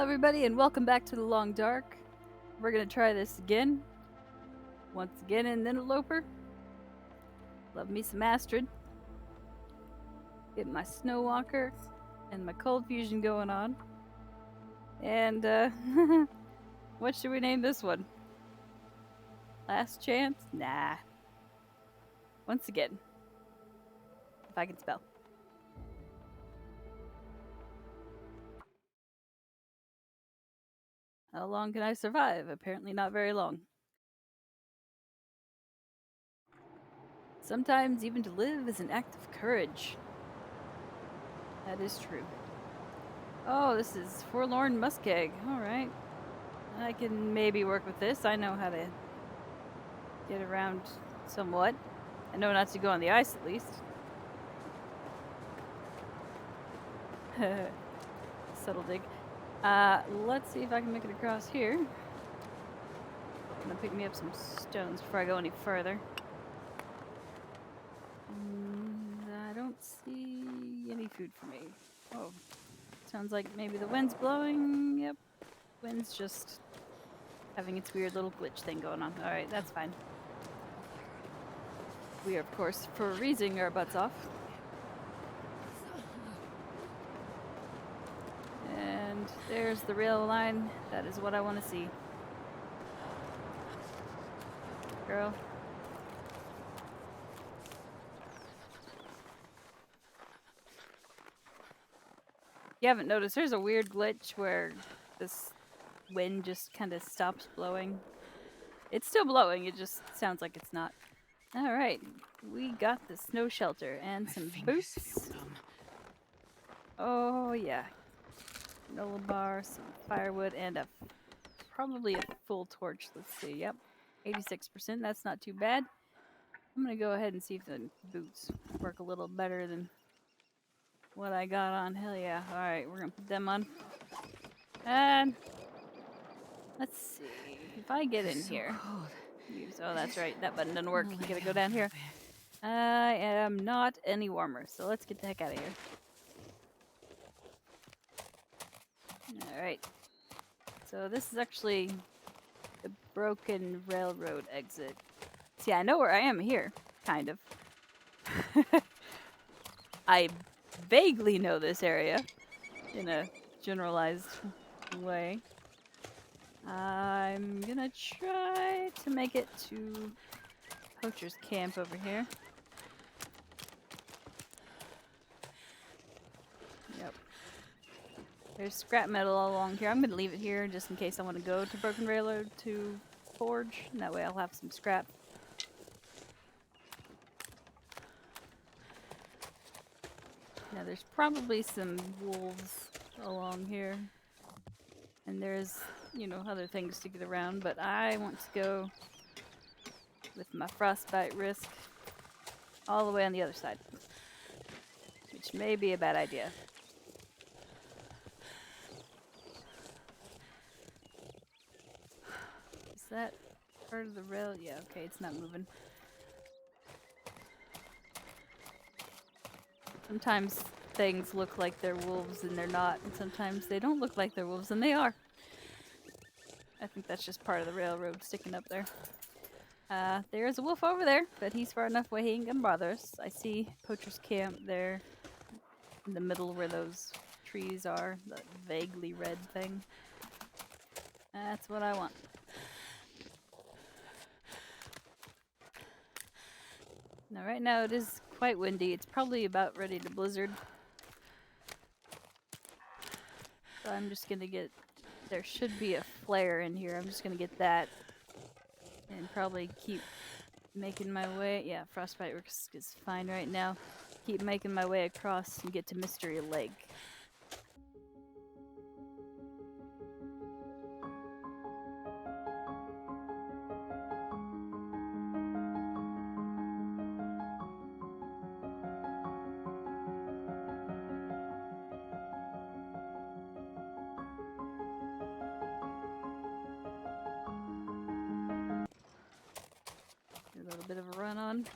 everybody, and welcome back to the Long Dark. We're gonna try this again. Once again in Interloper. Love me some Astrid. Get my Snow Walker and my Cold Fusion going on. And, what should we name this one? Last Chance? Nah. Once again. If I can spell. How long can I survive? Apparently not very long. Sometimes even to live is an act of courage. That is true. Oh, this is Forlorn Muskeg. Alright. I can maybe work with this. I know how to get around somewhat. I know not to go on the ice at least. Subtle dig. Let's see if I can make it across here. I'm gonna pick me up some stones before I go any further. I don't see any food for me. Oh, sounds like maybe the wind's blowing. Yep, wind's just having its weird little glitch thing going on. Alright, that's fine. We are, of course, freezing our butts off. And there's the rail line. That is what I want to see. Girl. You haven't noticed, there's a weird glitch where this wind just kind of stops blowing. It's still blowing, it just sounds like it's not. Alright, we got the snow shelter and some boots. Oh yeah. Granola bar, some firewood, and probably a full torch. Let's see, yep. 86%, that's not too bad. I'm gonna go ahead and see if the boots work a little better than what I got on. Hell yeah. Alright, we're gonna put them on. And let's see if I get in here. Oh, that's right. That button doesn't work. You gotta go down here. I am not any warmer, so let's get the heck out of here. Alright. So this is actually the broken railroad exit. See, I know where I am here. Kind of. I vaguely know this area in a generalized way. I'm gonna try to make it to Poacher's Camp over here. Yep. There's scrap metal all along here. I'm gonna leave it here just in case I want to go to Broken Railroad to forge. And that way I'll have some scrap. Now there's probably some wolves along here. And there's, you know, other things to get around, but I want to go with my frostbite risk all the way on the other side. Which may be a bad idea. Is that part of the rail? Yeah, okay, it's not moving. Sometimes things look like they're wolves and they're not, and sometimes they don't look like they're wolves and they are. I think that's just part of the railroad sticking up there. There's a wolf over there, but he's far enough away he ain't gonna bother us. I see Poacher's Camp there in the middle where those trees are, the vaguely red thing. That's what I want. Now right now it is quite windy. It's probably about ready to blizzard. So I'm just gonna get, there should be a flare in here. I'm just gonna get that and probably keep making my way. Yeah, frostbite risk is fine right now. Keep making my way across and get to Mystery Lake. A little bit of a run on.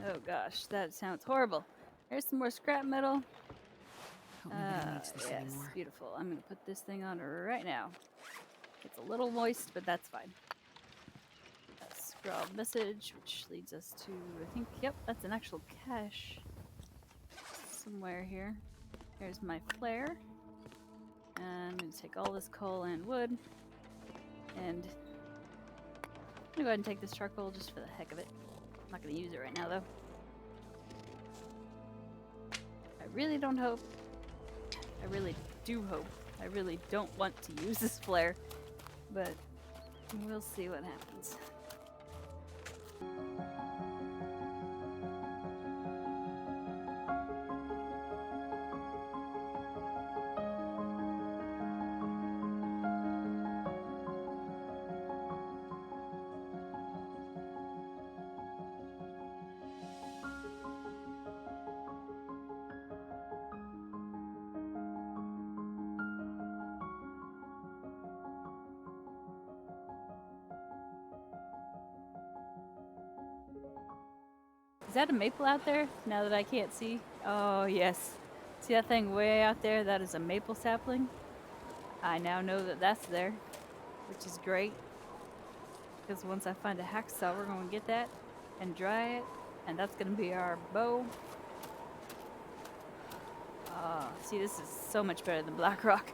Oh gosh, that sounds horrible. There's some more scrap metal. Nobody needs this Yes, anymore. beautiful. I'm gonna put this thing on right now. It's a little moist, but that's fine. Scroll message, which leads us to, I think, yep, that's an actual cache somewhere here. Here's my flare. And I'm gonna take all this coal and wood, and I'm gonna go ahead and take this charcoal just for the heck of it. I'm not gonna use it right now, though. I really don't hope. I really do hope. I really don't want to use this flare, but we'll see what happens. Is that a maple out there, now that I can't see? Oh, yes. See that thing way out there? That is a maple sapling. I now know that that's there, which is great. Because once I find a hacksaw, we're going to get that and dry it, and that's going to be our bow. See, this is so much better than black rock.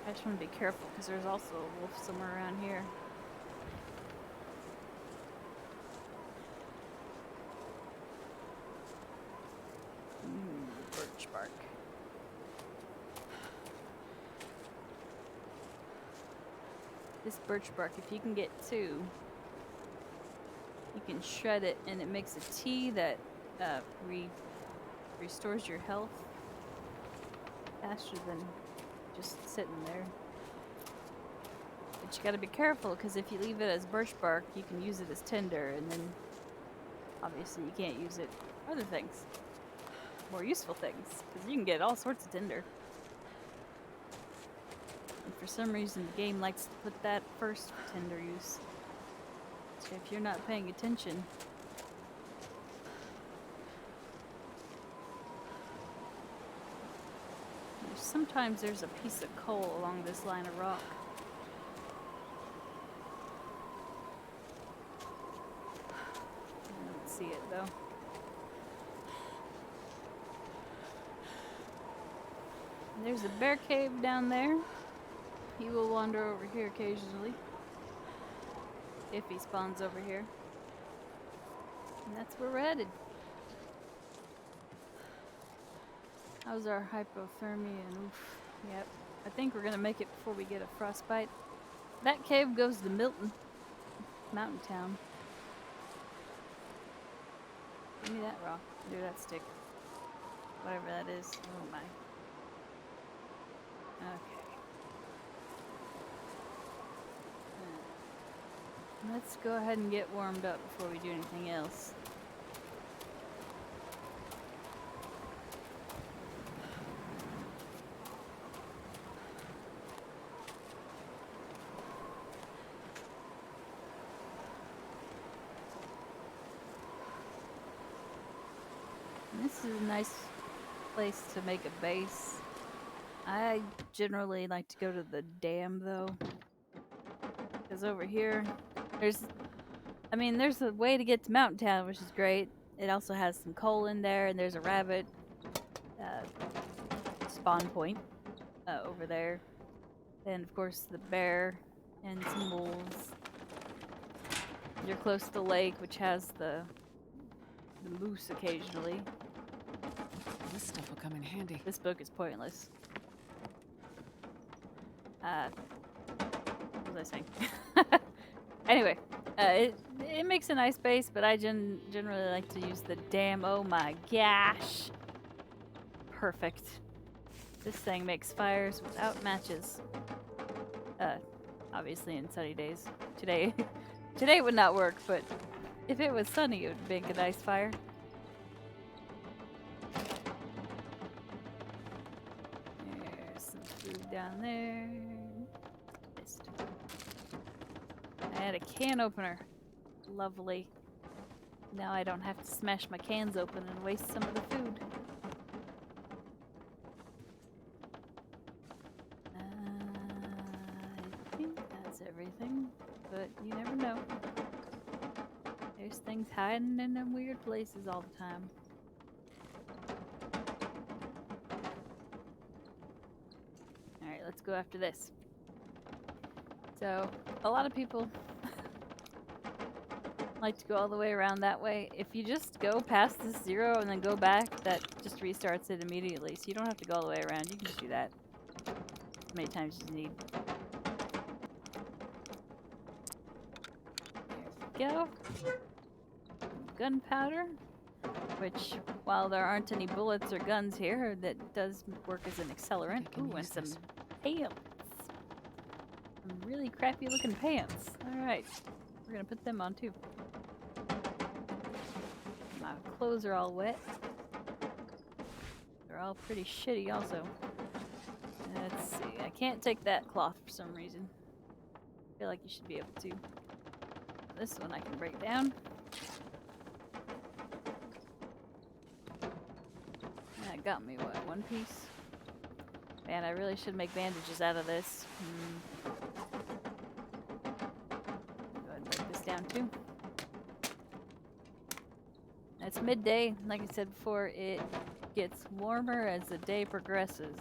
I just want to be careful because there's also a wolf somewhere around here. Birch bark. This birch bark, if you can get 2, you can shred it and it makes a tea that restores your health faster than just sitting there. But you gotta be careful, because if you leave it as birch bark, you can use it as tinder, and then obviously you can't use it for other things. More useful things, because you can get all sorts of tinder. And for some reason the game likes to put that first for tinder use. So if you're not paying attention, sometimes there's a piece of coal along this line of rock. I don't see it though. And there's a bear cave down there. He will wander over here occasionally, if he spawns over here. And that's where we're headed. How's our hypothermia? Oof. Yep. I think we're gonna make it before we get a frostbite. That cave goes to Milton. Mountain Town. Give me that rock. Do that stick. Whatever that is. Oh my. Okay. Let's go ahead and get warmed up before we do anything else. This is a nice place to make a base. I generally like to go to the dam though, because over here there's a way to get to Mountain Town, which is great. It also has some coal in there, and there's a rabbit spawn point over there. And of course the bear and some wolves. You're close to the lake, which has the moose occasionally. This stuff will come in handy. This book is pointless. What was I saying? Anyway, it makes a nice base, but I generally like to use the dam. Oh my gosh. Perfect. This thing makes fires without matches. Obviously in sunny days. Today would not work, but if it was sunny, it would make a nice fire. There's some food down there. Missed. I had a can opener. Lovely. Now I don't have to smash my cans open and waste some of the food. I think that's everything, but you never know. There's things hiding in them weird places all the time. Alright, let's go after this. So, a lot of people like to go all the way around that way. If you just go past this 0 and then go back, that just restarts it immediately. So you don't have to go all the way around. You can just do that as many times as you need. There we go. Gunpowder, which, while there aren't any bullets or guns here, that does work as an accelerant. Ooh, and some pants. Some really crappy looking pants. Alright, we're gonna put them on too. My clothes are all wet. They're all pretty shitty also. Let's see, I can't take that cloth for some reason. I feel like you should be able to. This one I can break down. That got me, what, 1 piece? Man, I really should make bandages out of this. Go ahead and break this down too. It's midday. Like I said before, it gets warmer as the day progresses.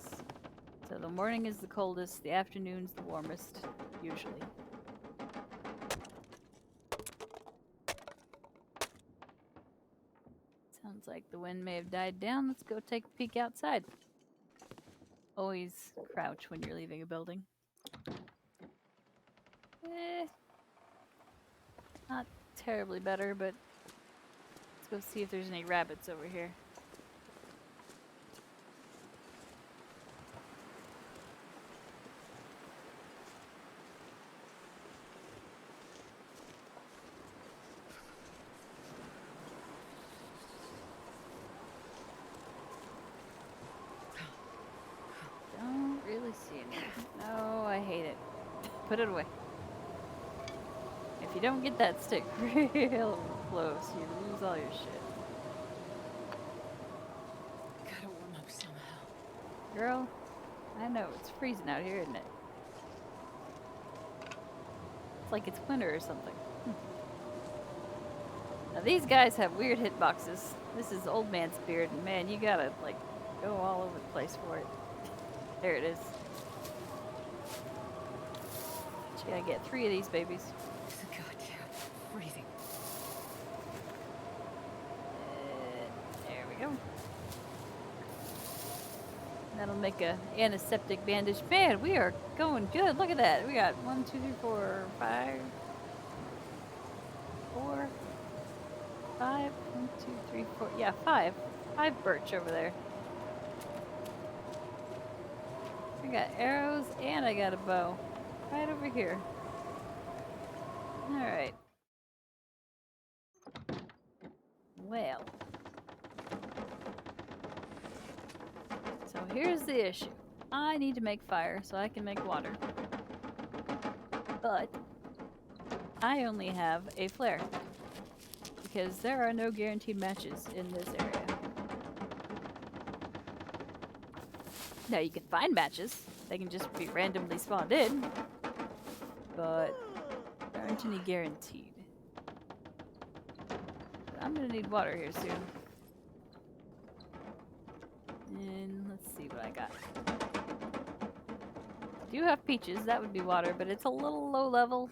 So the morning is the coldest, the afternoon's the warmest, usually. Sounds like the wind may have died down. Let's go take a peek outside. Always crouch when you're leaving a building. Not terribly better, but let's go see if there's any rabbits over here. Don't really see any. No, I hate it. Put it away. If you don't get that stick real close, you lose all your shit. Gotta warm up somehow. Girl, I know, it's freezing out here, isn't it? It's like it's winter or something. Now these guys have weird hitboxes. This is old man's beard, and man, you gotta, like, go all over the place for it. There it is. But you gotta get 3 of these babies. God, yeah. Breathing. There we go. That'll make a antiseptic bandage. Man, we are going good. Look at that. We got 1, 2, 3, 4, 5, 4, 5. 1, 2, 3, 4. Yeah, 5. 5 birch over there. I got arrows and I got a bow. Right over here. Alright. Well. So here's the issue. I need to make fire so I can make water. But I only have a flare. Because there are no guaranteed matches in this area. Now you can find matches. They can just be randomly spawned in. But there aren't any guaranteed. But I'm gonna need water here soon. And let's see what I got. I do have peaches, that would be water, but it's a little low level.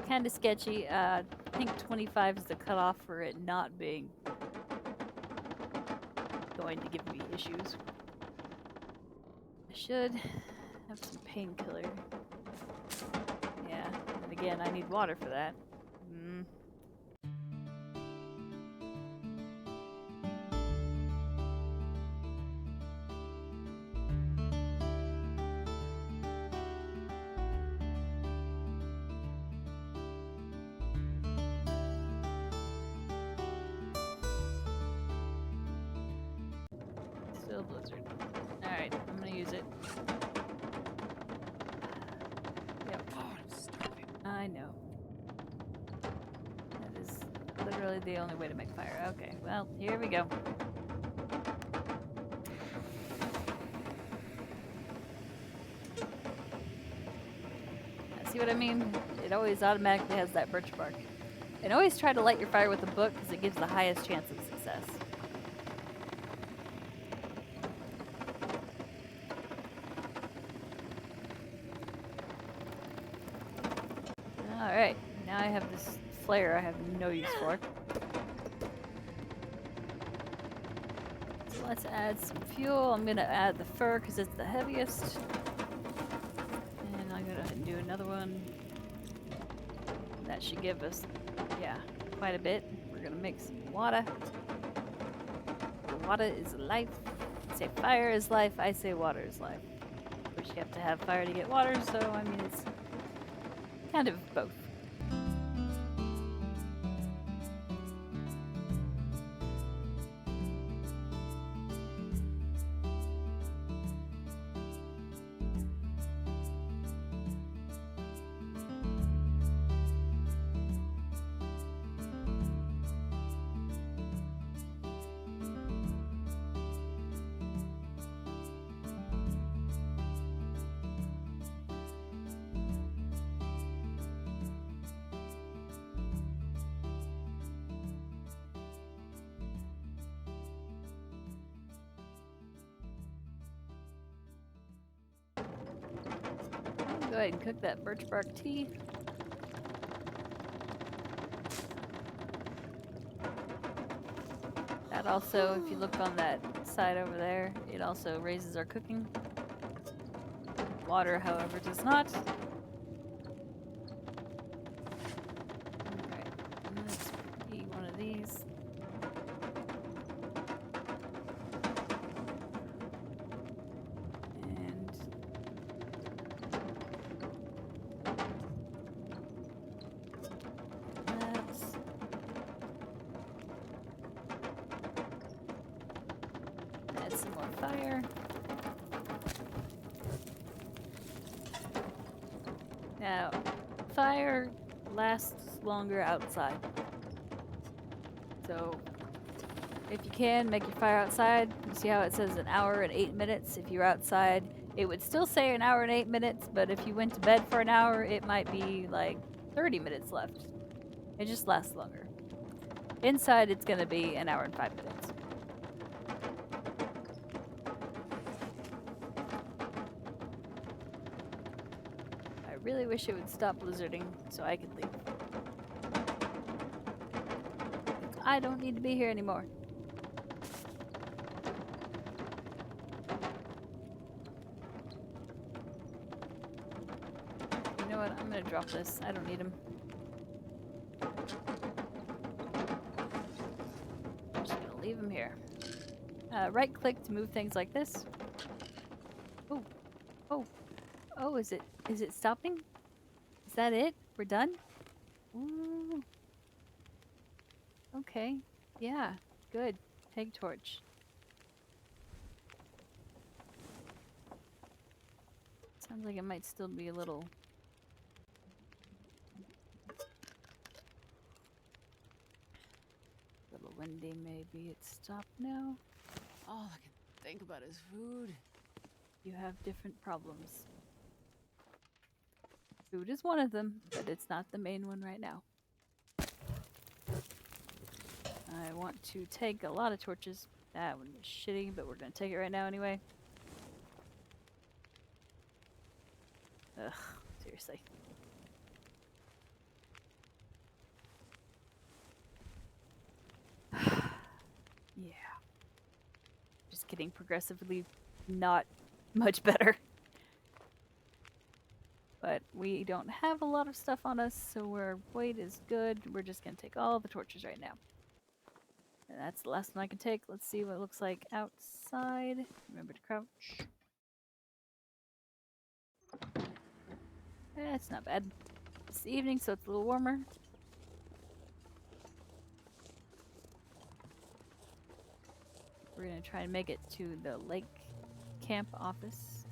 Kinda sketchy. I think 25 is the cutoff for it not being going to give me issues. I should have some painkiller. Yeah, and again, I need water for that. Still blizzard. Alright, I'm gonna use it. Yep. God, I'm starving. I know. literally the only way to make fire. Okay, well, here we go. See what I mean? It always automatically has that birch bark. And always try to light your fire with a book because it gives the highest chance of success. Alright, now I have this flare I have no use for. So let's add some fuel. I'm going to add the fur because it's the heaviest. And I'm going to go ahead and do another one. That should give us, yeah, quite a bit. We're going to make some water. Water is life. I say fire is life. I say water is life. Of course, you have to have fire to get water, so I mean, it's kind of both. Go ahead and cook that birch bark tea. That also, if you look on that side over there, it also raises our cooking. Water, however, does not. Alright, let's eat one of these. And let's add some more fire. Now, fire lasts longer outside. So, if you can, make your fire outside. You see how it says an hour and 8 minutes? If you're outside, it would still say an hour and 8 minutes, but if you went to bed for an hour, it might be like 30 minutes left. It just lasts longer. Inside, it's going to be an hour and 5 minutes. I really wish it would stop blizzarding so I could leave. I don't need to be here anymore. You know what? I'm gonna drop this. I don't need them. I'm just gonna leave them here. Right click to move things like this. Oh, oh, oh! Is it stopping? Is that it? We're done? Ooh. Okay. Yeah. Good. Take torch. Sounds like it might still be a little windy. Maybe it's stopped now. All I can think about is food. You have different problems. Food is one of them, but it's not the main one right now. I want to take a lot of torches. That one was shitty, but we're gonna take it right now anyway. Ugh, seriously. Yeah. Just getting progressively not much better. But we don't have a lot of stuff on us, so our weight is good. We're just gonna take all the torches right now. And that's the last one I can take. Let's see what it looks like outside. Remember to crouch. It's not bad. It's the evening, so it's a little warmer. We're gonna try and make it to the lake camp office.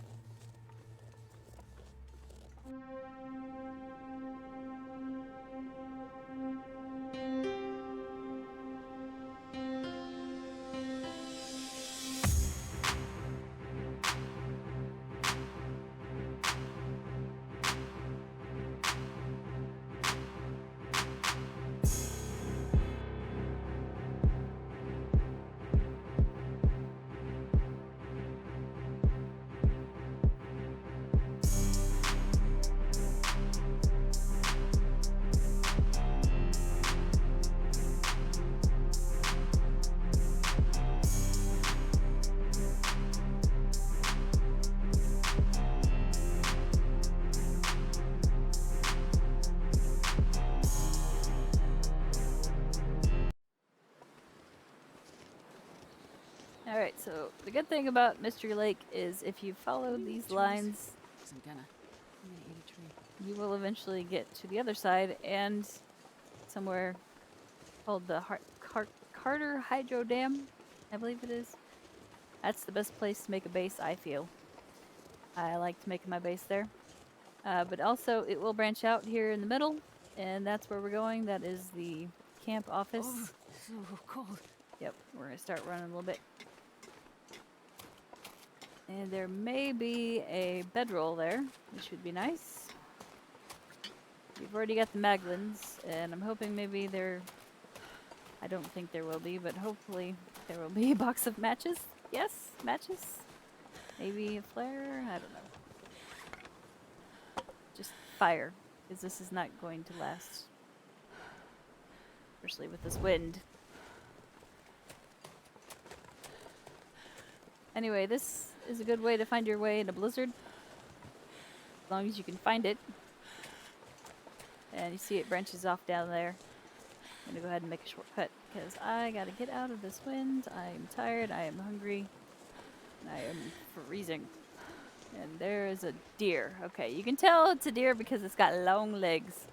Alright, so the good thing about Mystery Lake is if you follow these lines, I'm gonna eat a tree. you will eventually get to the other side and somewhere called the Carter Hydro Dam, I believe it is. That's the best place to make a base, I feel. I liked making my base there. But also, it will branch out here in the middle, and that's where we're going. That is the camp office. Oh, so cold. Yep, we're going to start running a little bit. And there may be a bedroll there, which would be nice. We've already got the Maglins, and I'm hoping maybe there... I don't think there will be, but hopefully there will be a box of matches. Yes, matches. Maybe a flare, I don't know. Just fire, because this is not going to last. Especially with this wind. Anyway, this is a good way to find your way in a blizzard. As long as you can find it. And you see it branches off down there. I'm gonna go ahead and make a shortcut because I gotta get out of this wind. I'm tired, I am hungry, and I am freezing. And there is a deer. Okay, you can tell it's a deer because it's got long legs.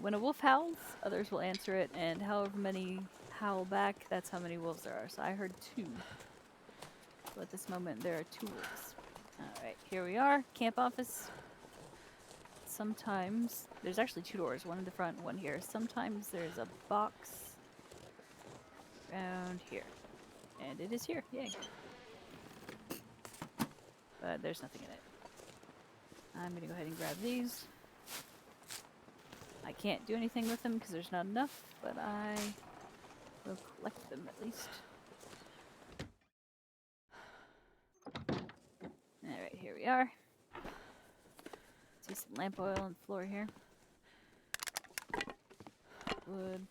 When a wolf howls, others will answer it, and however many howl back, that's how many wolves there are. So I heard 2. So at this moment, there are 2 wolves. Alright, here we are, camp office. Sometimes, there's actually 2 doors, one in the front, one here. Sometimes there's a box around here. And it is here, yay. But there's nothing in it. I'm gonna go ahead and grab these. I can't do anything with them because there's not enough, but I will collect them at least. Alright, here we are. See some lamp oil on the floor here. Wood.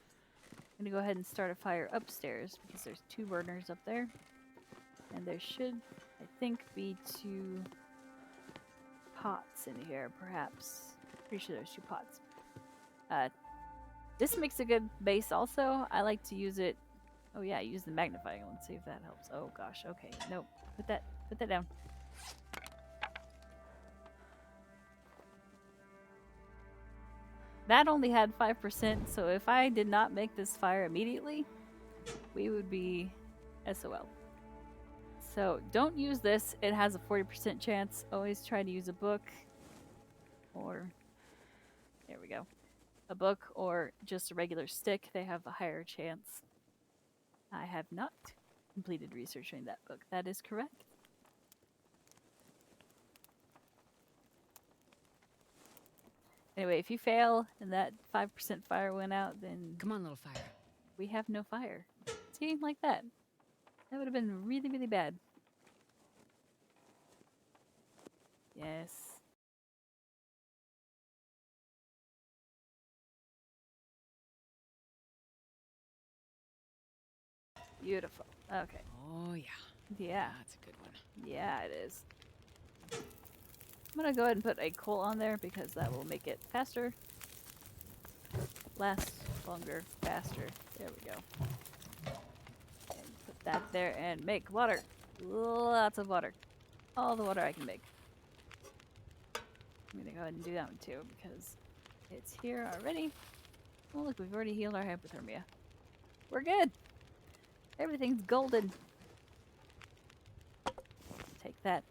I'm gonna go ahead and start a fire upstairs because there's 2 burners up there. And there should, I think, be 2 pots in here, perhaps. Pretty sure there's 2 pots. This makes a good base also. I like to use it. Oh yeah, use the magnifying. Let's see if that helps. Oh gosh, okay. Nope. Put that down. That only had 5%, so if I did not make this fire immediately, we would be SOL. So don't use this. It has a 40% chance. Always try to use a book or... There we go. A book or just a regular stick. They have a higher chance. I have not completed researching that book. That is correct. Anyway, if you fail and that 5% fire went out, then... Come on, little fire. We have no fire. See, like that. That would have been really, really bad. Yes. Beautiful. Okay. Oh, yeah. Yeah. That's a good one. Yeah, it is. I'm gonna go ahead and put a coal on there because that will make it faster. Last longer, faster. There we go. And put that there and make water. Lots of water. All the water I can make. I'm gonna go ahead and do that one too because it's here already. Oh look, we've already healed our hypothermia. We're good. Everything's golden. Take that.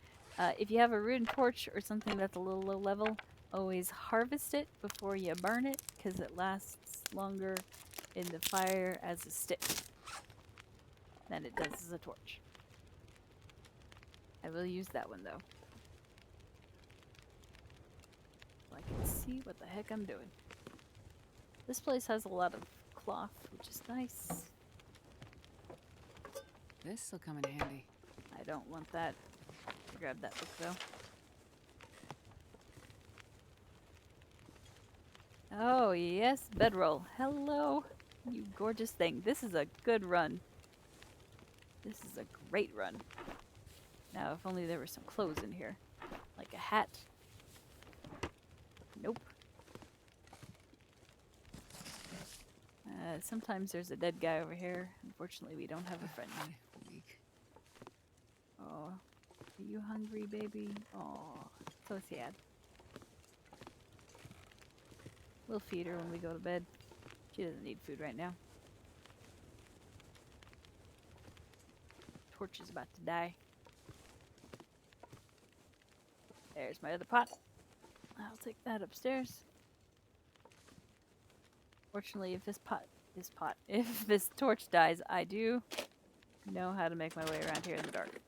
If you have a ruined torch or something that's a little low level, always harvest it before you burn it because it lasts longer in the fire as a stick than it does as a torch. I will use that one though. So I can see what the heck I'm doing. This place has a lot of cloth, which is nice. This will come in handy. I don't want that. Grab that book though. Oh yes, bedroll. Hello, you gorgeous thing. This is a good run. This is a great run. Now, if only there were some clothes in here. Like a hat. Nope. Sometimes there's a dead guy over here. Unfortunately, we don't have a friend. Weak. Oh, are you hungry, baby? Oh, so sad. We'll feed her when we go to bed. She doesn't need food right now. Torch is about to die. There's my other pot. I'll take that upstairs. Fortunately, if if this torch dies, I do know how to make my way around here in the dark.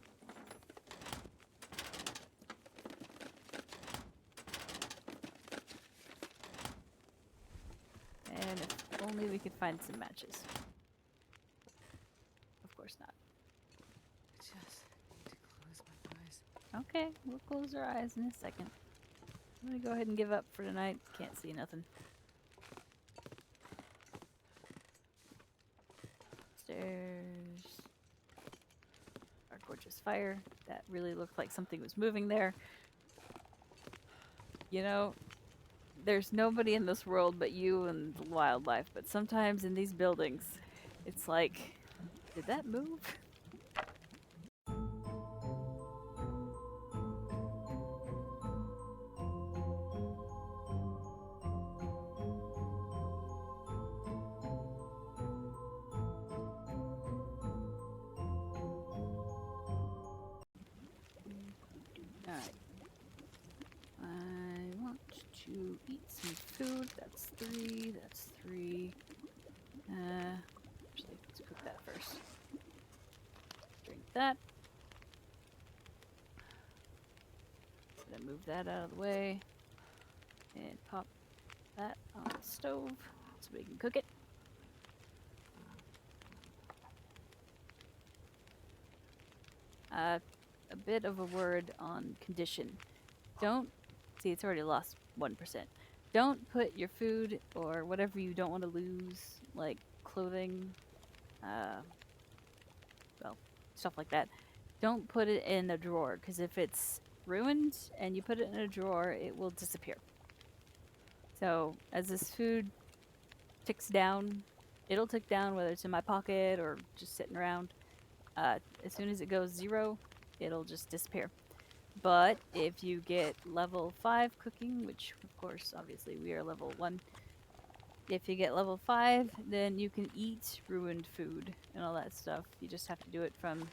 And if only we could find some matches. Of course not. I just need to close my eyes. Okay, we'll close our eyes in a second. I'm gonna go ahead and give up for tonight. Can't see nothing. Stairs. Our gorgeous fire. That really looked like something was moving there. You know, there's nobody in this world but you and the wildlife, but sometimes in these buildings, it's like, did that move? Alright. I want to eat some food. That's 3. That's 3. Actually, let's cook that first. Drink that. Gonna move that out of the way. And pop that on the stove so we can cook it. A bit of a word on condition. Don't, see it's already lost 1%. Don't put your food or whatever you don't want to lose, like clothing, well, stuff like that. Don't put it in a drawer, because if it's ruined and you put it in a drawer, it will disappear. So as this food ticks down, it'll tick down whether it's in my pocket or just sitting around. As soon as it goes 0, it'll just disappear. But if you get level 5 cooking, which of course, obviously we are level 1, if you get level 5, then you can eat ruined food and all that stuff. You just have to do it from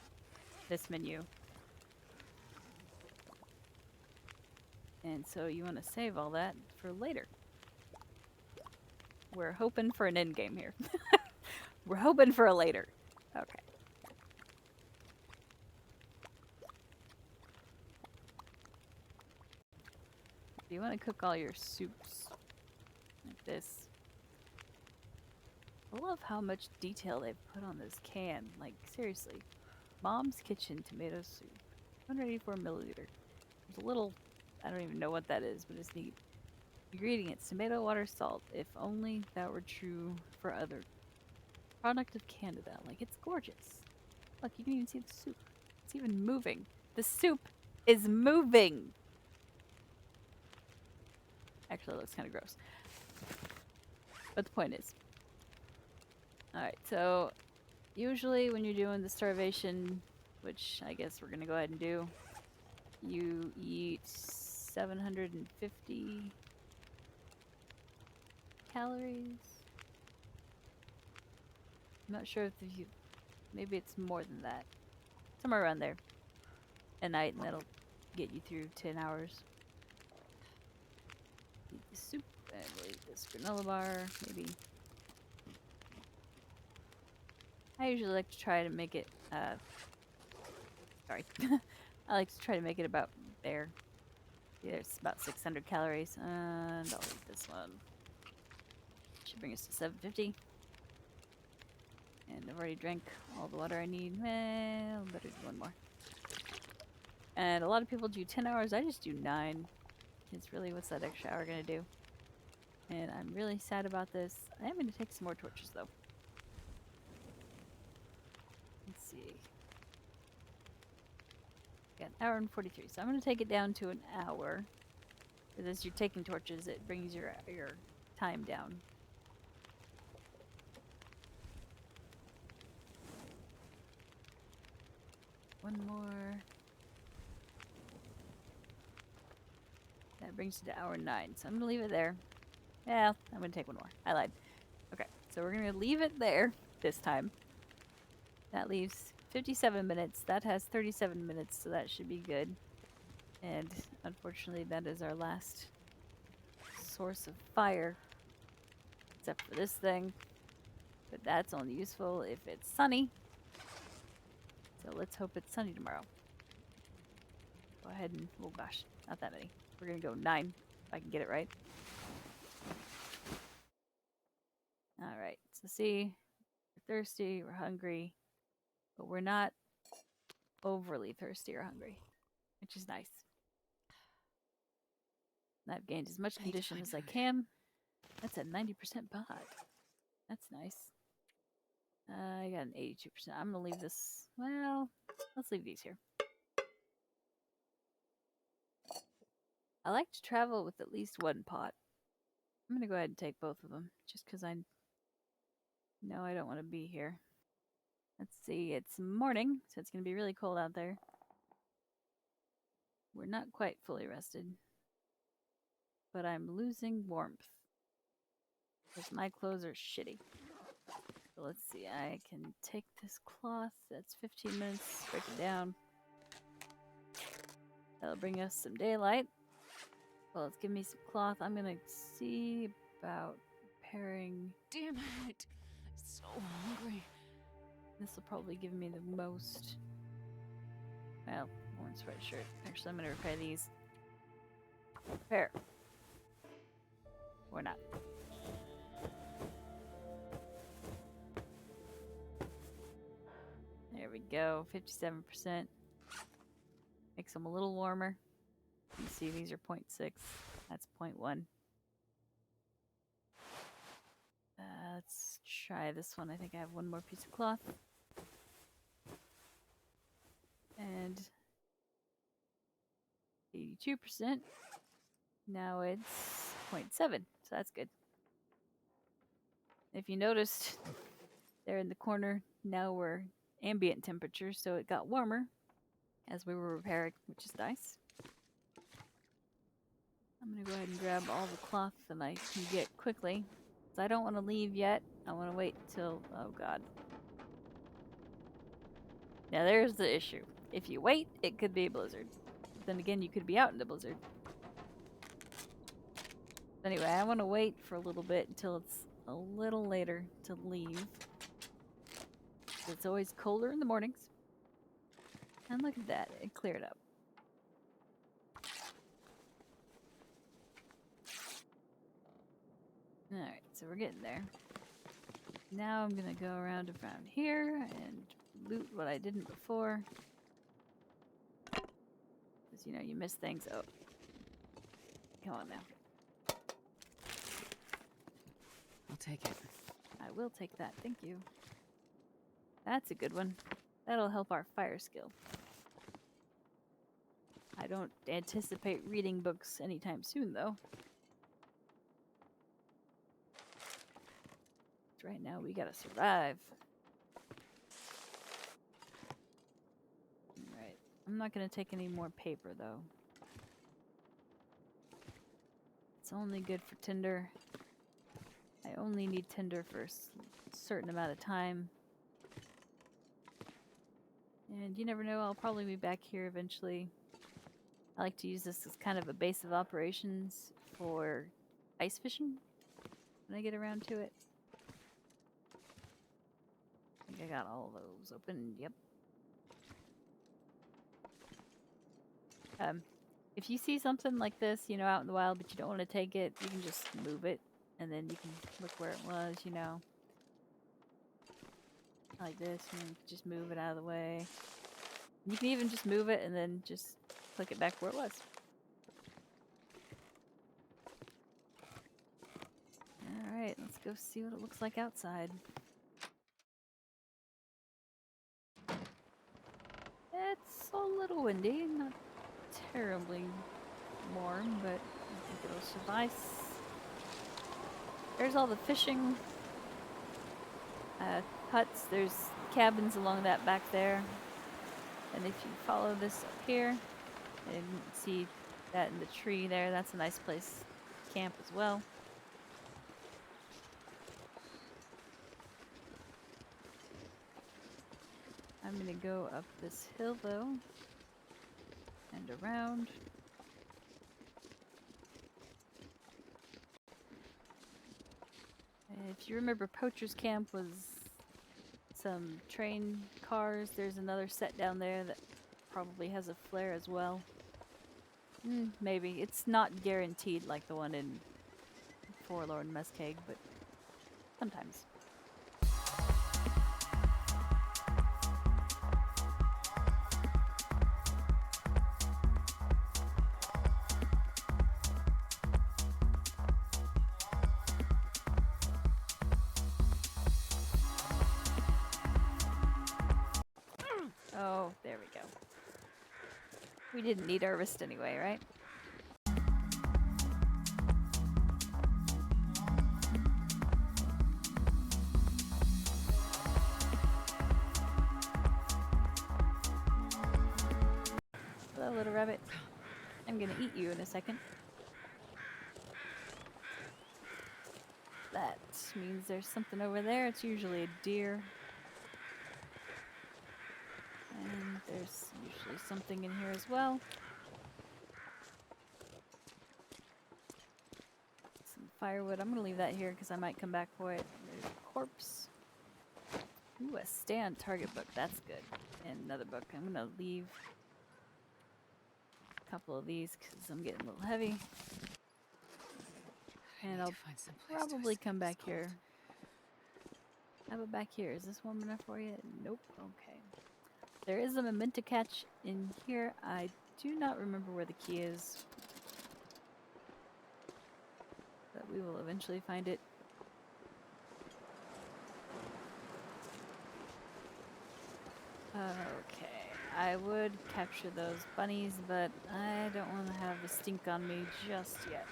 this menu. And so you want to save all that for later. We're hoping for an end game here. We're hoping for a later. Okay. You want to cook all your soups like this. I love how much detail they've put on this can. Like, seriously. Mom's Kitchen tomato soup. 184 milliliter. There's a little, I don't even know what that is, but it's neat. Ingredients: tomato, water, salt. If only that were true for other. Product of Canada. Like, it's gorgeous. Look, you can even see the soup. It's even moving. The soup is moving! Actually, it looks kind of gross. But the point is. Alright, so usually when you're doing the starvation, which I guess we're going to go ahead and do, you eat 750 calories. I'm not sure if you, maybe it's more than that. Somewhere around there. A night, and that'll get you through 10 hours. Eat the soup, and we'll eat this granola bar, maybe. I usually like to try to make it, sorry. I like to try to make it about there. Yeah, it's about 600 calories, and I'll eat this one. Should bring us to 750. And I've already drank all the water I need. Well, better do one more. And a lot of people do 10 hours. I just do 9. It's really, what's that extra hour gonna do? And I'm really sad about this. I am gonna take some more torches though. Let's see. Got an hour and 43. So I'm gonna take it down to an hour. Because as you're taking torches, it brings your time down. One more. That brings it to hour 9. So I'm gonna leave it there. Yeah, I'm gonna take one more. I lied. Okay, so we're gonna leave it there this time. That leaves 57 minutes. That has 37 minutes, so that should be good. And unfortunately, that is our last source of fire. Except for this thing. But that's only useful if it's sunny. So let's hope it's sunny tomorrow. Go ahead and, oh gosh, not that many. We're gonna go 9, if I can get it right. Alright, so see, we're thirsty, we're hungry, but we're not overly thirsty or hungry, which is nice. And I've gained as much condition as I can. That's a 90% bod. That's nice. I got an 82%. I'm gonna leave this, well, let's leave these here. I like to travel with at least one pot. I'm gonna go ahead and take both of them, just because I know I don't want to be here. Let's see, it's morning, so it's gonna be really cold out there. We're not quite fully rested, but I'm losing warmth because my clothes are shitty. So let's see, I can take this cloth. That's 15 minutes. Break it down. That'll bring us some daylight. Well, let's give me some cloth. I'm gonna see about repairing. Damn it! So hungry. This will probably give me the most. Well, orange sweatshirt. Actually, I'm gonna repair these. Repair. Or not. There we go. 57%. Makes them a little warmer. You see, these are 0.6. That's 0.1. Let's try this one. I think I have one more piece of cloth. And 82%. Now it's 0.7. So that's good. If you noticed there in the corner, now we're ambient temperature, so it got warmer as we were repairing, which is nice. I'm going to go ahead and grab all the cloth that I can get quickly. So I don't want to leave yet. I want to wait till, oh god. Now there's the issue. If you wait, it could be a blizzard. Then again, you could be out in the blizzard. Anyway, I want to wait for a little bit until it's a little later to leave. It's always colder in the mornings. And look at that, it cleared up. Alright, so we're getting there. Now I'm gonna go around here and loot what I didn't before. Because, you know, you miss things. Oh. Come on now. I'll take it. I will take that, thank you. That's a good one. That'll help our fire skill. I don't anticipate reading books anytime soon, though. Right now, we gotta survive. Alright. I'm not gonna take any more paper, though. It's only good for tinder. I only need tinder for a certain amount of time. And you never know, I'll probably be back here eventually. I like to use this as kind of a base of operations for ice fishing when I get around to it. I think I got all those open. Yep. If you see something like this, you know, out in the wild, but you don't want to take it, you can just move it, and then you can look where it was, you know. Like this, and then you can just move it out of the way. You can even just move it and then just click it back where it was. Alright, let's go see what it looks like outside. It's a little windy, not terribly warm, but I think it'll suffice. There's all the fishing huts. There's cabins along that back there. And if you follow this up here and see that in the tree there, that's a nice place to camp as well. I'm gonna go up this hill though and around. If you remember, Poacher's Camp was some train cars. There's another set down there that probably has a flare as well. Maybe. It's not guaranteed like the one in Forlorn Muskeg, but sometimes. Oh, there we go. We didn't need our wrist anyway, right? Hello, little rabbit. I'm gonna eat you in a second. That means there's something over there. It's usually a deer. And there's usually something in here as well. Some firewood. I'm gonna leave that here because I might come back for it. There's a corpse. Ooh, a stand target book. That's good. And another book. I'm gonna leave a couple of these because I'm getting a little heavy. And I'll probably come back here. How about back here? Is this warm enough for you? Nope. Okay. There is a memento catch in here. I do not remember where the key is. But we will eventually find it. Okay. I would capture those bunnies, but I don't want to have the stink on me just yet.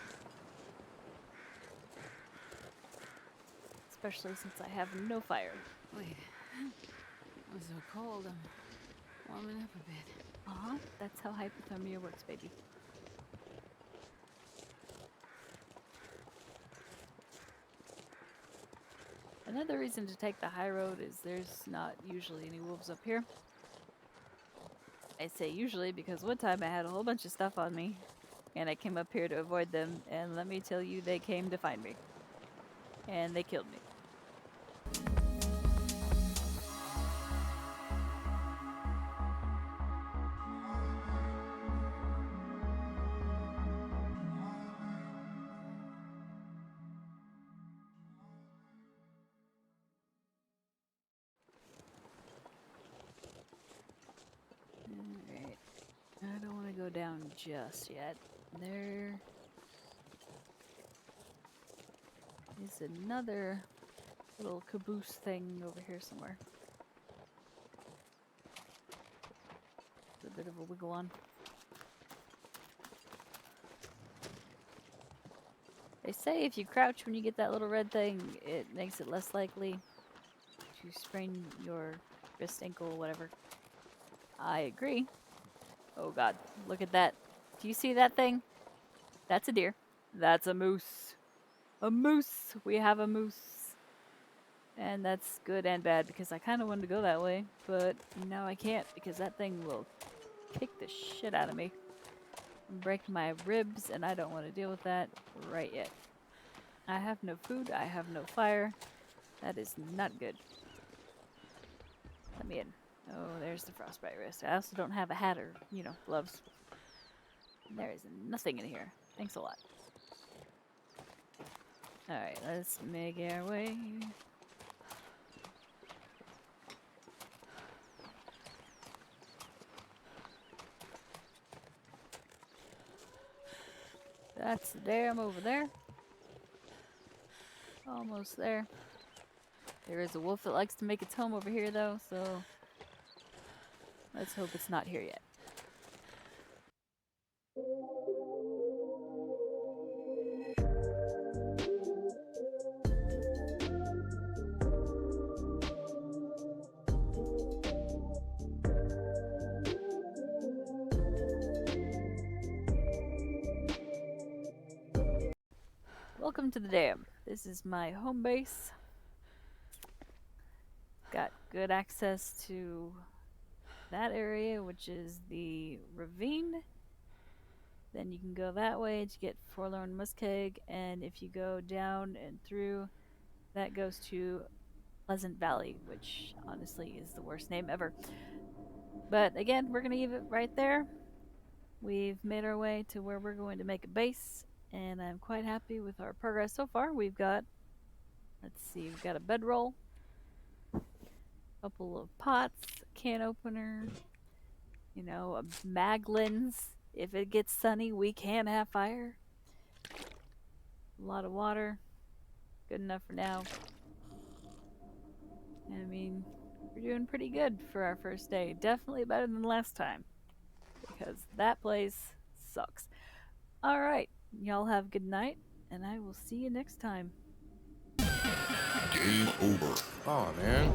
Especially since I have no fire. Wait. I'm so cold. I'm warming up a bit. That's how hypothermia works, baby. Another reason to take the high road is there's not usually any wolves up here. I say usually because one time I had a whole bunch of stuff on me and I came up here to avoid them, and let me tell you, they came to find me. And they killed me. Alright. I don't want to go down just yet. There is another little caboose thing over here somewhere. It's a bit of a wiggle on. They say if you crouch when you get that little red thing, it makes it less likely to sprain your wrist, ankle, whatever. I agree. Oh god, look at that. Do you see that thing? That's a deer. That's a moose. A moose! We have a moose. And that's good and bad because I kind of wanted to go that way, but now I can't because that thing will kick the shit out of me and break my ribs, and I don't want to deal with that right yet. I have no food. I have no fire. That is not good. Let me in. Oh, there's the frostbite wrist. I also don't have a hat or, gloves. There is nothing in here. Thanks a lot. Alright, let's make our way. That's the dam over there. Almost there. There is a wolf that likes to make its home over here, though, so let's hope it's not here yet. Welcome to the dam. This is my home base. Got good access to that area, which is the ravine. Then you can go that way to get Forlorn Muskeg, and if you go down and through, that goes to Pleasant Valley, which honestly is the worst name ever. But again, we're going to leave it right there. We've made our way to where we're going to make a base, and I'm quite happy with our progress so far. We've got, let's see, we've got a bedroll, a couple of pots, a can opener, you know, a mag lens. If it gets sunny, we can have fire. A lot of water. Good enough for now. I mean, we're doing pretty good for our first day. Definitely better than last time, because that place sucks. Alright, y'all have a good night, and I will see you next time. Game over. Oh man.